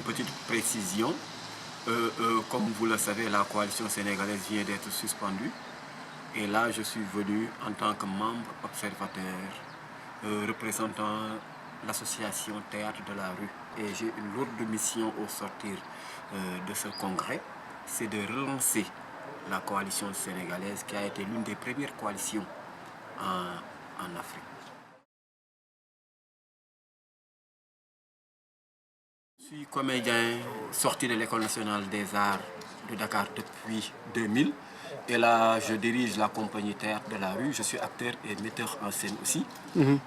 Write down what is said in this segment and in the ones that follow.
petite précision. Comme vous le savez, la coalition sénégalaise vient d'être suspendue. Et là, je suis venu en tant que membre observateur représentant l'association Théâtre de la rue. Et j'ai une lourde mission au sortir de ce congrès, c'est de relancer la coalition sénégalaise qui a été l'une des premières coalitions en Afrique. Je suis comédien sorti de l'École nationale des arts de Dakar depuis 2000. Et là, je dirige la compagnie Théâtre de la rue. Je suis acteur et metteur en scène aussi.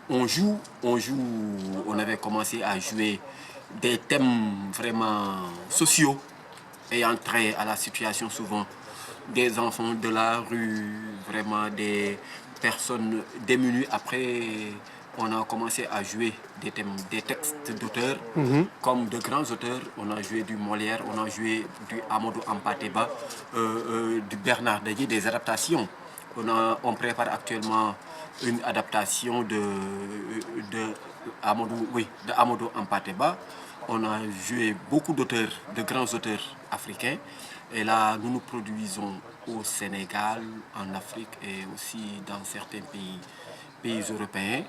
On avait commencé à jouer des thèmes vraiment sociaux ayant trait à la situation souvent des enfants de la rue, vraiment des personnes démunies. Après, on a commencé à jouer des thèmes, des textes d'auteurs, comme de grands auteurs. On a joué du Molière, on a joué du Amadou Hampâté-Bâ, du Bernard Denis, des adaptations. On prépare actuellement une adaptation de Amadou Hampâté-Bâ. On a joué beaucoup d'auteurs, de grands auteurs africains. Et là, nous nous produisons au Sénégal, en Afrique et aussi dans certains pays européens.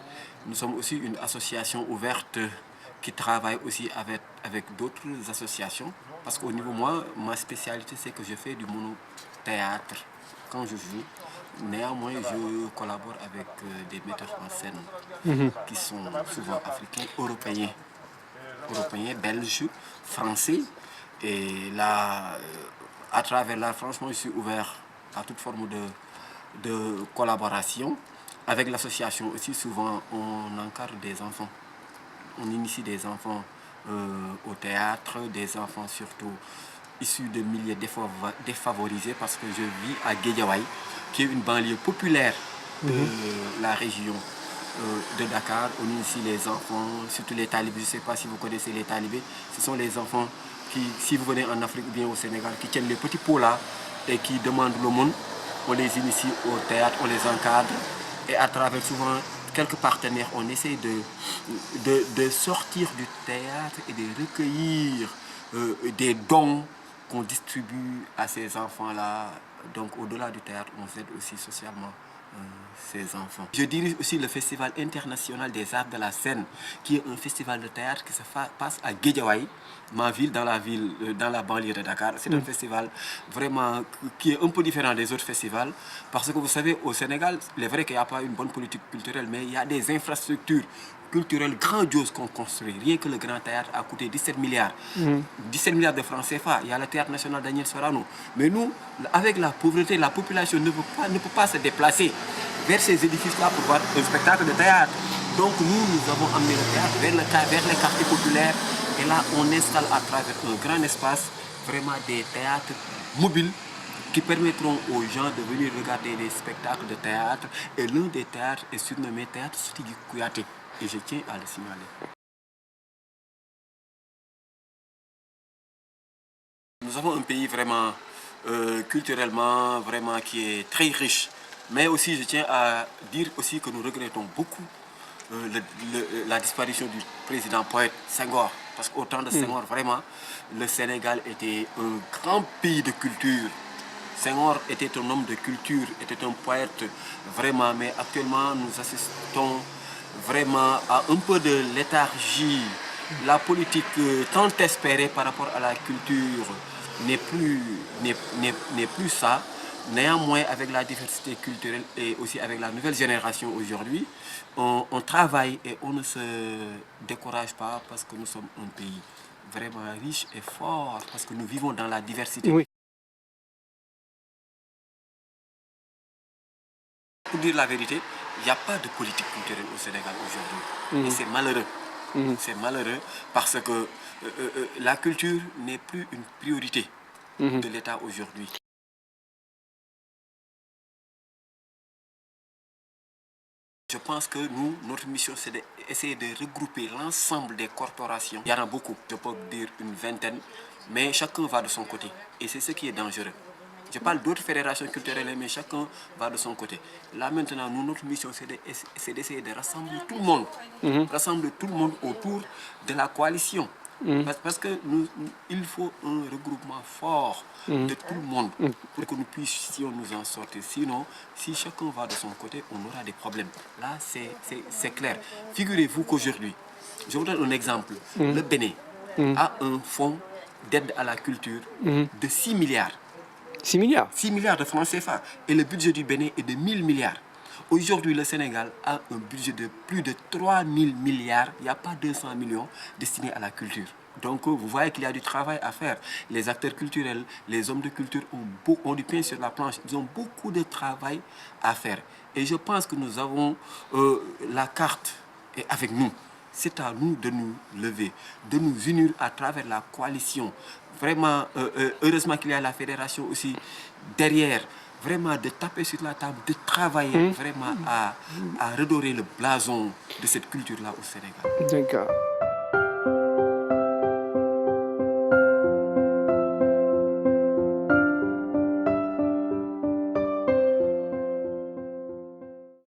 Nous sommes aussi une association ouverte qui travaille aussi avec d'autres associations. Parce qu'au niveau, moi, ma spécialité, c'est que je fais du monothéâtre quand je joue. Néanmoins, je collabore avec des metteurs en scène qui sont souvent africains, européens, belges, français. Et là, à travers là, franchement, je suis ouvert à toute forme de collaboration. Avec l'association aussi, souvent, on encadre des enfants. On initie des enfants au théâtre, des enfants surtout issus de milieux défavorisés, parce que je vis à Guédiawaye, qui est une banlieue populaire de la région de Dakar. On initie les enfants, surtout les talibés. Je ne sais pas si vous connaissez les talibés. Ce sont les enfants qui, si vous venez en Afrique ou bien au Sénégal, qui tiennent les petits pots là et qui demandent l'aumône. On les initie au théâtre, on les encadre. Et à travers souvent quelques partenaires, on essaie de sortir du théâtre et de recueillir des dons qu'on distribue à ces enfants-là. Donc au-delà du théâtre, on aide aussi socialement ces enfants. Je dirige aussi le Festival international des arts de la scène, qui est un festival de théâtre qui se passe à Guédiawaye, ma ville, dans la banlieue de Dakar. C'est un festival vraiment qui est un peu différent des autres festivals, parce que vous savez, au Sénégal, il est vrai qu'il n'y a pas une bonne politique culturelle, mais il y a des infrastructures culturelles grandioses qu'on construit. Rien que le Grand Théâtre a coûté 17 milliards. 17 milliards de francs CFA. Il y a le Théâtre national Daniel Sorano. Mais nous, avec la pauvreté, la population ne peut pas se déplacer vers ces édifices-là pour voir un spectacle de théâtre. Donc nous avons amené le théâtre vers les quartiers populaires. Et là, on installe à travers un grand espace vraiment des théâtres mobiles qui permettront aux gens de venir regarder des spectacles de théâtre. Et l'un des théâtres est surnommé Théâtre Sidi Kouyaté. Et je tiens à le signaler. Nous avons un pays vraiment culturellement vraiment qui est très riche. Mais aussi, je tiens à dire aussi que nous regrettons beaucoup la disparition du président poète Senghor. Parce qu'au temps de Senghor, vraiment, le Sénégal était un grand pays de culture. Senghor était un homme de culture, était un poète, vraiment. Mais actuellement, nous assistons vraiment à un peu de léthargie. La politique tant espérée par rapport à la culture n'est plus ça. Néanmoins, avec la diversité culturelle et aussi avec la nouvelle génération aujourd'hui, on travaille et on ne se décourage pas, parce que nous sommes un pays vraiment riche et fort, parce que nous vivons dans la diversité. Oui. Pour dire la vérité, il n'y a pas de politique culturelle au Sénégal aujourd'hui. Et c'est malheureux. C'est malheureux parce que la culture n'est plus une priorité de l'État aujourd'hui. Je pense que nous, notre mission, c'est d'essayer de regrouper l'ensemble des corporations. Il y en a beaucoup, je peux dire une vingtaine, mais chacun va de son côté. Et c'est ce qui est dangereux. Je parle d'autres fédérations culturelles, mais chacun va de son côté. Là maintenant, nous, notre mission, c'est d'essayer de rassembler tout le monde. Rassembler tout le monde autour de la coalition. Parce que il faut un regroupement fort de tout le monde pour que nous puissions nous en sortir. Sinon, si chacun va de son côté, on aura des problèmes. Là, c'est clair. Figurez-vous qu'aujourd'hui, je vous donne un exemple. Le Bénin a un fonds d'aide à la culture de 6 milliards. 6 milliards 6 milliards de francs CFA. Et le budget du Bénin est de 1000 milliards. Aujourd'hui, le Sénégal a un budget de plus de 3000 milliards. Il n'y a pas 200 millions destinés à la culture. Donc, vous voyez qu'il y a du travail à faire. Les acteurs culturels, les hommes de culture ont du pain sur la planche. Ils ont beaucoup de travail à faire. Et je pense que nous avons la carte est avec nous. C'est à nous de nous lever, de nous unir à travers la coalition. Vraiment, heureusement qu'il y a la fédération aussi derrière. Vraiment de taper sur la table, de travailler vraiment à redorer le blason de cette culture-là au Sénégal. D'accord.